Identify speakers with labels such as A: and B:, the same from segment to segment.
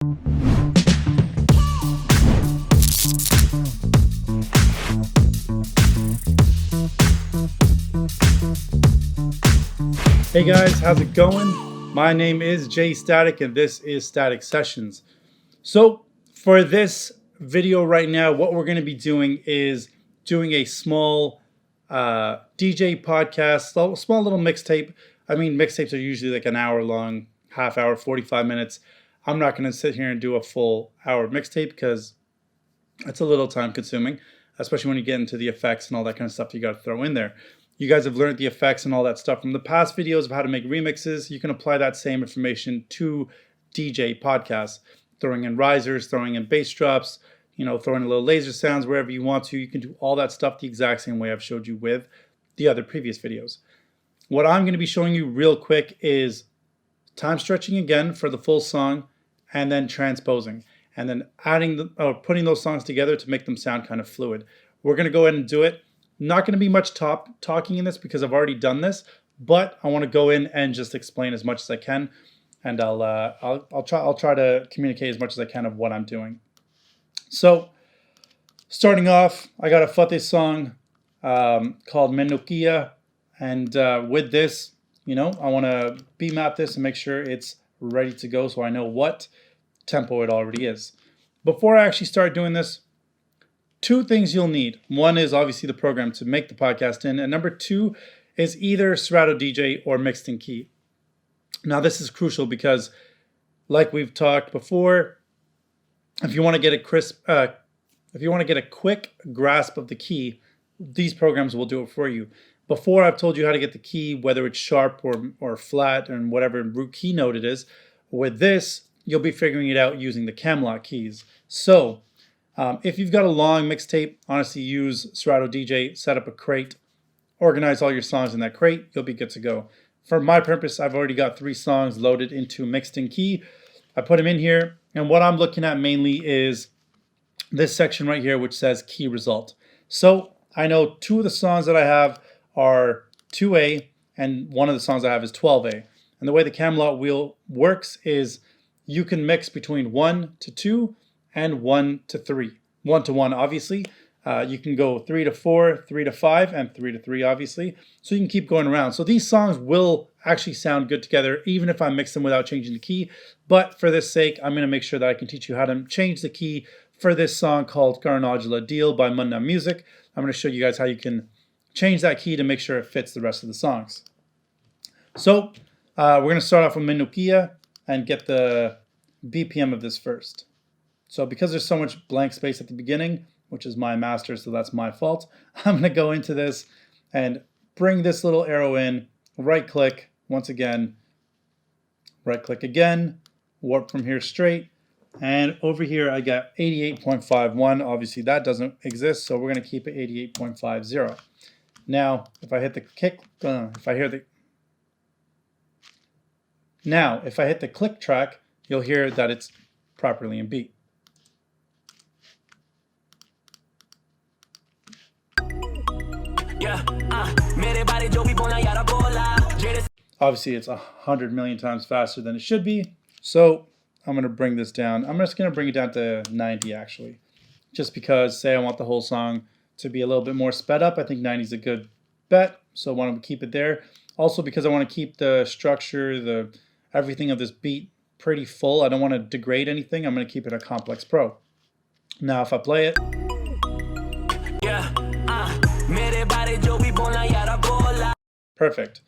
A: Hey guys, how's it going? My name is j-statik and this is Static Sessions. So for this video right now, what we're going to be doing is doing a small DJ podcast, small little mixtape. I mean, mixtapes are usually like an hour long, half hour, 45 minutes. I'm not going to sit here and do a full hour mixtape because it's a little time consuming, especially when you get into the effects and all that kind of stuff you got to throw in there. You guys have learned the effects and all that stuff from the past videos of how to make remixes. You can apply that same information to DJ podcasts, throwing in risers, throwing in bass drops, throwing in little laser sounds wherever you want to. You can do all that stuff the exact same way I've showed you with the other previous videos. What I'm going to be showing you real quick is time stretching again for the full song, and then transposing, and then putting those songs together to make them sound kind of fluid. We're going to go ahead and do it. Not going to be much talking in this because I've already done this, but I want to go in and just explain as much as I can, and I'll try to communicate as much as I can of what I'm doing. So, starting off, I got a Fateh song called Menukia, and with this, I want to beat map this and make sure it's ready to go so I know what tempo it already is. Before I actually start doing this, two things you'll need. One is obviously the program to make the podcast in, and number two is either Serato DJ or mixed in key. Now this is crucial because, like we've talked before, if you want to get a quick grasp of the key, these programs will do it for you. Before I've told you how to get the key, whether it's sharp or flat and whatever root key note it is. With this, you'll be figuring it out using the Camlock keys. So if you've got a long mixtape, honestly use Serato DJ, set up a crate, organize all your songs in that crate, you'll be good to go. For my purpose, I've already got 3 songs loaded into mixed in key. I put them in here, and what I'm looking at mainly is this section right here, which says key result. So I know 2 of the songs that I have are 2A, and one of the songs I have is 12A. And the way the Camlock wheel works is you can mix between 1 to 2 and 1 to 3. 1 to 1, obviously. You can go 3 to 4, 3 to 5, and 3 to 3, obviously. So you can keep going around. So these songs will actually sound good together, even if I mix them without changing the key. But for this sake, I'm going to make sure that I can teach you how to change the key for this song called Garnajala Deal by Munna Music. I'm going to show you guys how you can change that key to make sure it fits the rest of the songs. So we're going to start off with Menukia and get the BPM of this first. So because there's so much blank space at the beginning, which is my master, so that's my fault, I'm going to go into this and bring this little arrow in, right click, once again, right click again, warp from here straight, and over here I got 88.51. Obviously that doesn't exist, so we're going to keep it 88.50. Now, if I hit the if I hit the click track, you'll hear that it's properly in beat. Obviously, it's 100 million times faster than it should be, so I'm going to bring this down. I'm just going to bring it down to 90, actually, just because, say I want the whole song to be a little bit more sped up. I think 90 is a good bet, so I want to keep it there. Also, because I want to keep the structure, everything of this beat pretty full. I don't want to degrade anything. I'm going to keep it a Complex Pro. Now, if I play it, perfect.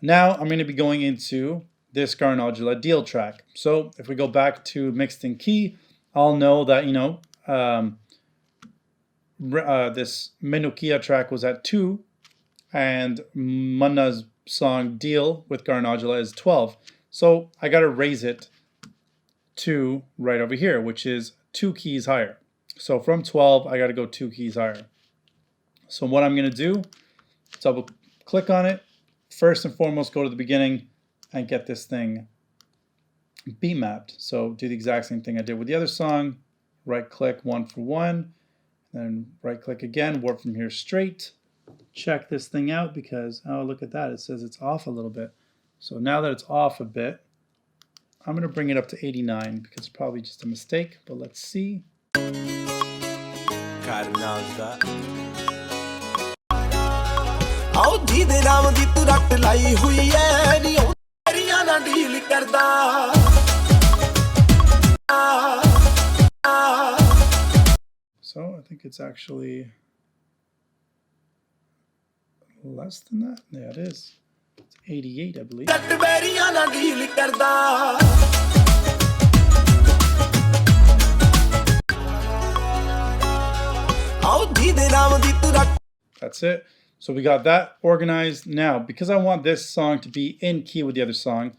A: Now I'm going to be going into this Garnajala Deal track. So if we go back to mixed in key, I'll know that, this Menukia track was at 2, and Munna's song Deal with Garnajala is 12. So I got to raise it to right over here, which is 2 keys higher. So from 12, I got to go 2 keys higher. So what I'm going to do, double click on it. First and foremost, go to the beginning and get this thing beat mapped. So do the exact same thing I did with the other song. Right click 1 for 1, then right click again, warp from here straight. Check this thing out because, oh, look at that. It says it's off a little bit. So now that it's off a bit, I'm going to bring it up to 89 because it's probably just a mistake, but let's see. So I think it's actually less than that. Yeah, it is. It's 88, I believe. That's it. So we got that organized. Now, because I want this song to be in key with the other song,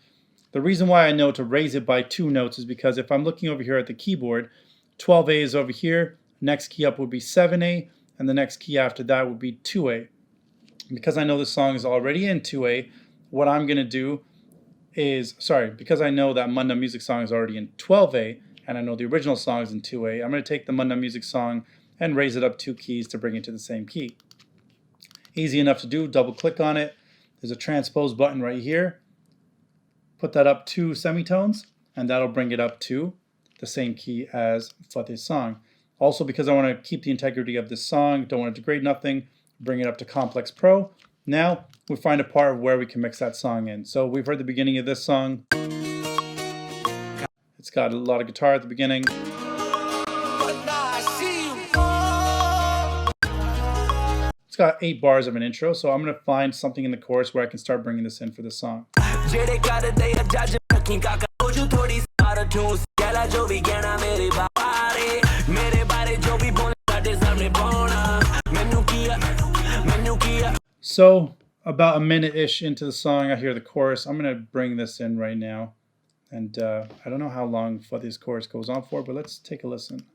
A: the reason why I know to raise it by 2 notes is because if I'm looking over here at the keyboard, 12A is over here, next key up would be 7A, and the next key after that would be 2A. Because I know the song is already in 2A, what I'm going to do is, because I know that Munda Music song is already in 12A, and I know the original song is in 2A, I'm going to take the Munda Music song and raise it up 2 keys to bring it to the same key. Easy enough to do, double click on it. There's a transpose button right here. Put that up 2 semitones, and that'll bring it up to the same key as for this song. Also, because I want to keep the integrity of this song, don't want to degrade nothing, bring it up to Complex Pro. Now we find a part where we can mix that song in. So we've heard the beginning of this song. It's got a lot of guitar at the beginning. It's got 8 bars of an intro, so I'm going to find something in the chorus where I can start bringing this in for the song. So about a minute-ish into the song, I hear the chorus. I'm going to bring this in right now. And I don't know how long this chorus goes on for, but let's take a listen.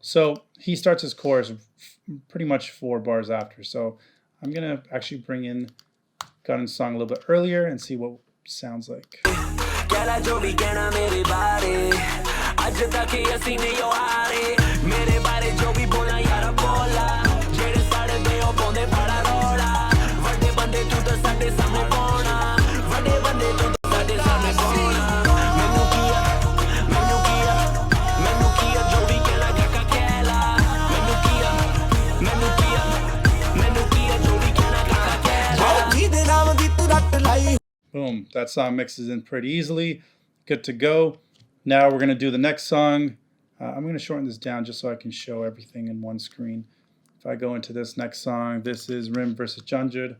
A: So he starts his chorus pretty much 4 bars after. So I'm going to actually bring in Gun's song a little bit earlier and see what it sounds like. Boom, that song mixes in pretty easily. Good to go. Now we're going to do the next song. I'm going to shorten this down just so I can show everything in one screen. If I go into this next song, this is Rim versus Janjud,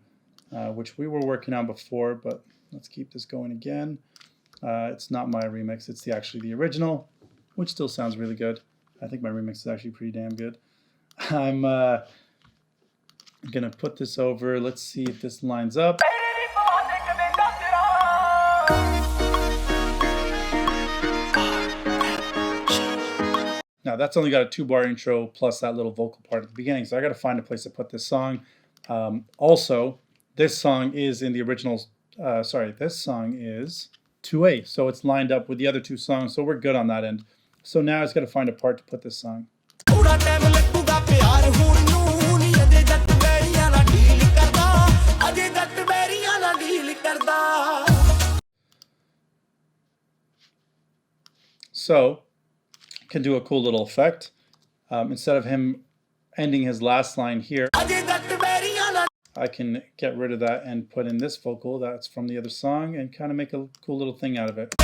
A: which we were working on before, but let's keep this going again. It's not my remix, it's actually the original, which still sounds really good. I think my remix is actually pretty damn good. I'm going to put this over. Let's see if this lines up. Now that's only got a 2-bar intro plus that little vocal part at the beginning, so I got to find a place to put this song. Also, this song is in the original, this song is 2A, so it's lined up with the other 2 songs, so we're good on that end. So now I just got to find a part to put this song. So, can do a cool little effect. Instead of him ending his last line here, I can get rid of that and put in this vocal that's from the other song and kind of make a cool little thing out of it.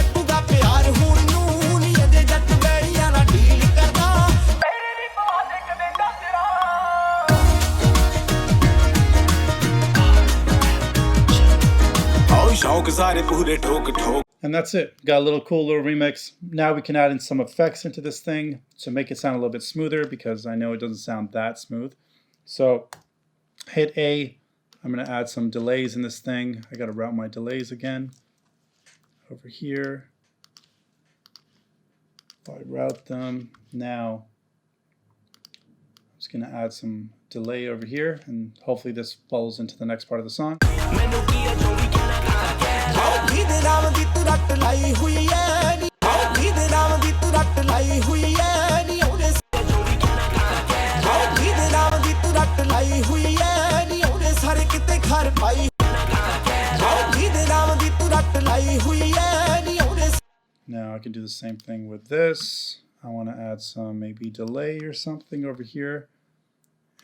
A: And that's it. Got a little cool little remix. Now we can add in some effects into this thing to make it sound a little bit smoother, because I know it doesn't sound that smooth. So hit A. I'm going to add some delays in this thing. I got to route my delays again. Over here. If I route them. Now I'm just going to add some delay over here, and hopefully this falls into the next part of the song. Now I can do the same thing with this. I want to add some maybe delay or something over here,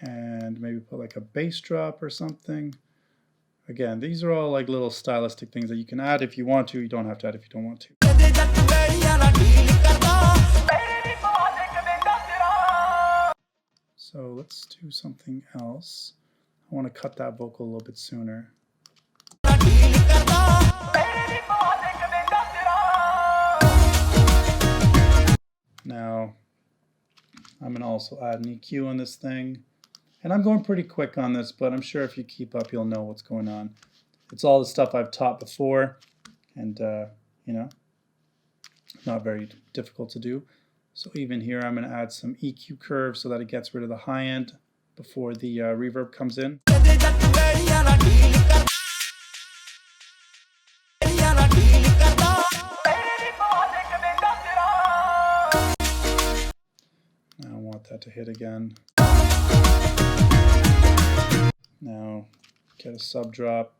A: and maybe put like a bass drop or something. Again, these are all like little stylistic things that you can add if you want to. You don't have to add if you don't want to. So let's do something else. I want to cut that vocal a little bit sooner. Now, I'm going to also add an EQ on this thing. And I'm going pretty quick on this, but I'm sure if you keep up, you'll know what's going on. It's all the stuff I've taught before, and, you know, not very difficult to do. So even here, I'm going to add some EQ curve so that it gets rid of the high end before the reverb comes in. Now I want that to hit again. Now get a sub drop.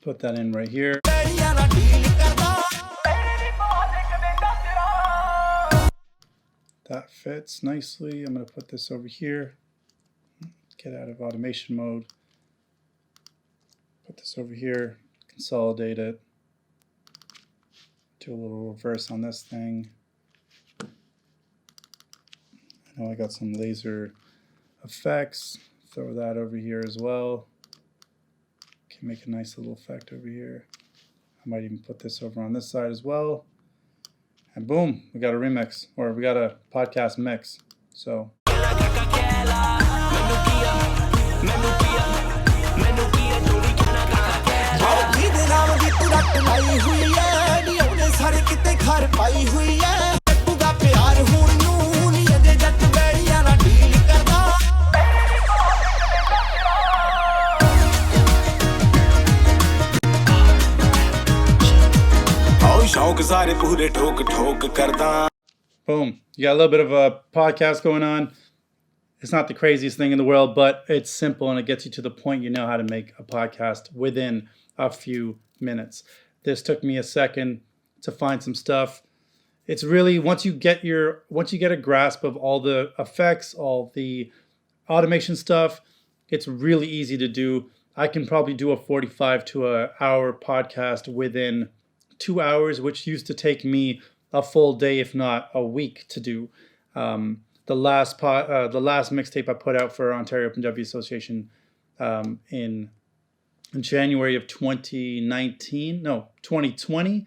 A: Put that in right here. That fits nicely. I'm going to put this over here. Get out of automation mode. Put this over here. Consolidate it. Do a little reverse on this thing. I know I got some laser effects. Throw that over here as well. Can make a nice little effect over here. I might even put this over on this side as well. And boom, we got a remix, or we got a podcast mix. So. Boom. You got a little bit of a podcast going on. It's not the craziest thing in the world, but it's simple and it gets you to the point you know how to make a podcast within a few minutes. This took me a second to find some stuff. It's really, once you get a grasp of all the effects, all the automation stuff, it's really easy to do. I can probably do a 45 to an hour podcast within 2 hours, which used to take me a full day, if not a week, to do. The last mixtape I put out for Ontario Punjabi Association in January of 2020,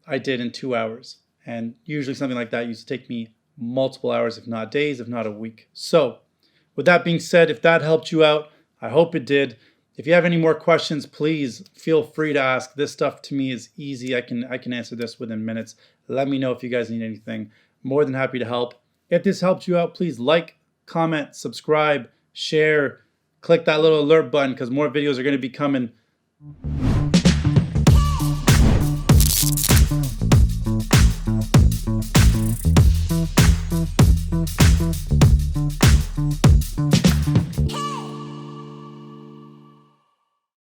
A: I did in 2 hours. And usually something like that used to take me multiple hours, if not days, if not a week. So with that being said, if that helped you out, I hope it did. If you have any more questions, please feel free to ask. This stuff to me is easy. I can answer this within minutes. Let me know if you guys need anything. More than happy to help. If this helped you out, please like, comment, subscribe, share, click that little alert button because more videos are going to be coming.